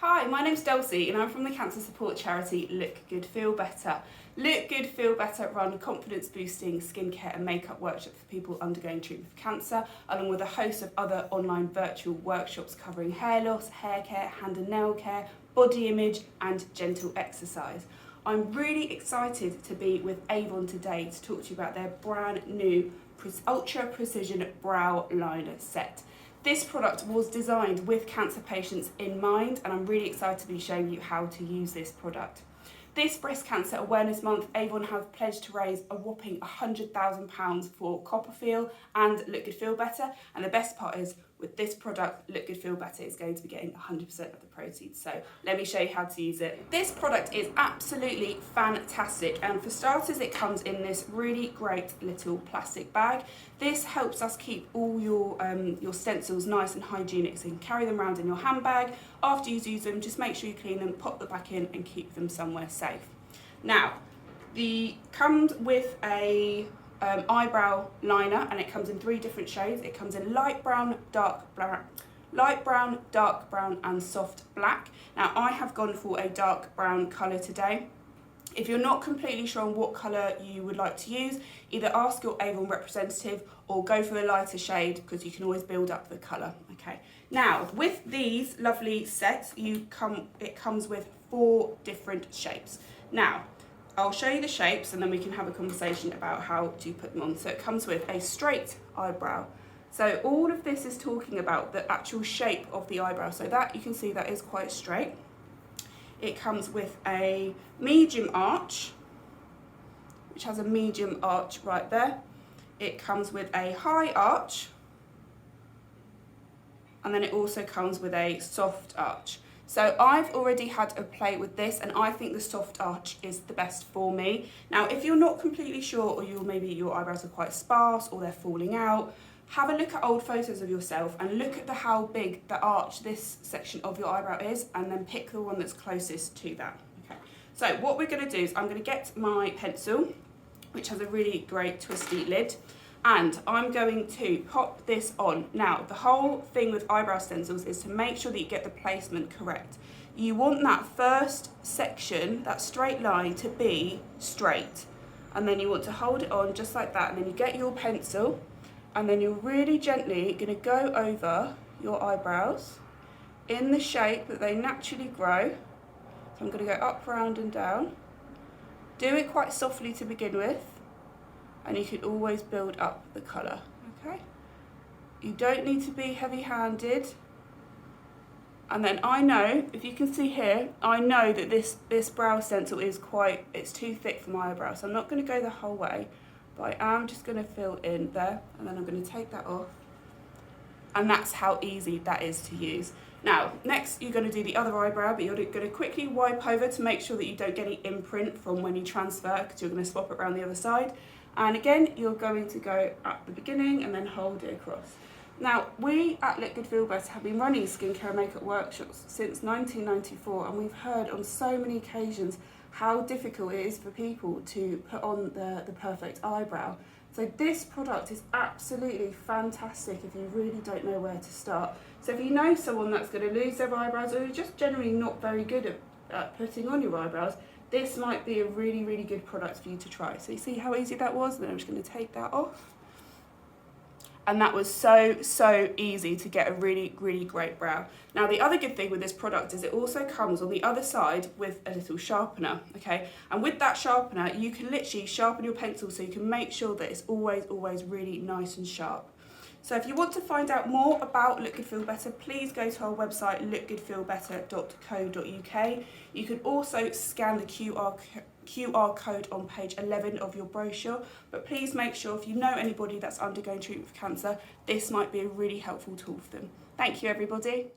Hi, my name's Dulcie and I'm from the cancer support charity Look Good Feel Better. Look Good Feel Better run confidence boosting skincare and makeup workshops for people undergoing treatment for cancer, along with a host of other online virtual workshops covering hair loss, hair care, hand and nail care, body image and gentle exercise. I'm really excited to be with Avon today to talk to you about their brand new Ultra Precision Brow Liner set. This product was designed with cancer patients in mind, and I'm really excited to be showing you how to use this product. This Breast Cancer Awareness Month, Avon have pledged to raise a whopping £100,000 for Copperfield and Look Good Feel Better, and the best part is, with this product, Look Good Feel Better is going to be getting 100% of the proceeds. So let me show you how to use it. This product is absolutely fantastic, and for starters it comes in this really great little plastic bag. This helps us keep all your stencils nice and hygienic, so you can carry them around in your handbag. After you use them, just make sure you clean them, pop them back in and keep them somewhere safe. Now, comes with a eyebrow liner, and it comes in 3 different shades. It comes in light brown, dark brown, and soft black. Now I have gone for a dark brown colour today. If you're not completely sure on what colour you would like to use, either ask your Avon representative or go for a lighter shade, because you can always build up the colour. Okay. Now with these lovely sets, it comes with 4 different shapes. Now I'll show you the shapes and then we can have a conversation about how to put them on. So it comes with a straight eyebrow. So all of this is talking about the actual shape of the eyebrow. So that, you can see that is quite straight. It comes with a medium arch, which has a medium arch right there. It comes with a high arch. And then it also comes with a soft arch. So I've already had a play with this, and I think the soft arch is the best for me. Now, if you're not completely sure, or maybe your eyebrows are quite sparse or they're falling out, have a look at old photos of yourself and look at how big the arch this section of your eyebrow is, and then pick the one that's closest to that. Okay. So what we're going to do is I'm going to get my pencil, which has a really great twisty lid, and I'm going to pop this on. Now, the whole thing with eyebrow stencils is to make sure that you get the placement correct. You want that first section, that straight line, to be straight. And then you want to hold it on just like that. And then you get your pencil, and then you're really gently going to go over your eyebrows in the shape that they naturally grow. So I'm going to go up, round and down. Do it quite softly to begin with, and you can always build up the colour, okay? You don't need to be heavy-handed. And then I know, if you can see here, I know that this brow stencil is it's too thick for my eyebrow, so I'm not going to go the whole way, but I am just going to fill in there, and then I'm going to take that off. And that's how easy that is to use. Now, next you're going to do the other eyebrow, but you're going to quickly wipe over to make sure that you don't get any imprint from when you transfer, because you're going to swap it around the other side. And again, you're going to go at the beginning and then hold it across. Now, we at Look Good Feel Better have been running skincare and makeup workshops since 1994, and we've heard on so many occasions how difficult it is for people to put on the perfect eyebrow. So this product is absolutely fantastic if you really don't know where to start. So if you know someone that's going to lose their eyebrows, or you're just generally not very good at putting on your eyebrows, this might be a really, really good product for you to try. So you see how easy that was? Then I'm just going to take that off. And that was so easy to get a really, really great brow. Now, the other good thing with this product is it also comes on the other side with a little sharpener, okay? And with that sharpener, you can literally sharpen your pencil so you can make sure that it's always really nice and sharp. So if you want to find out more about Look Good Feel Better, please go to our website, lookgoodfeelbetter.co.uk. You can also scan the QR code on page 11 of your brochure, but please make sure, if you know anybody that's undergoing treatment for cancer, this might be a really helpful tool for them. Thank you, everybody.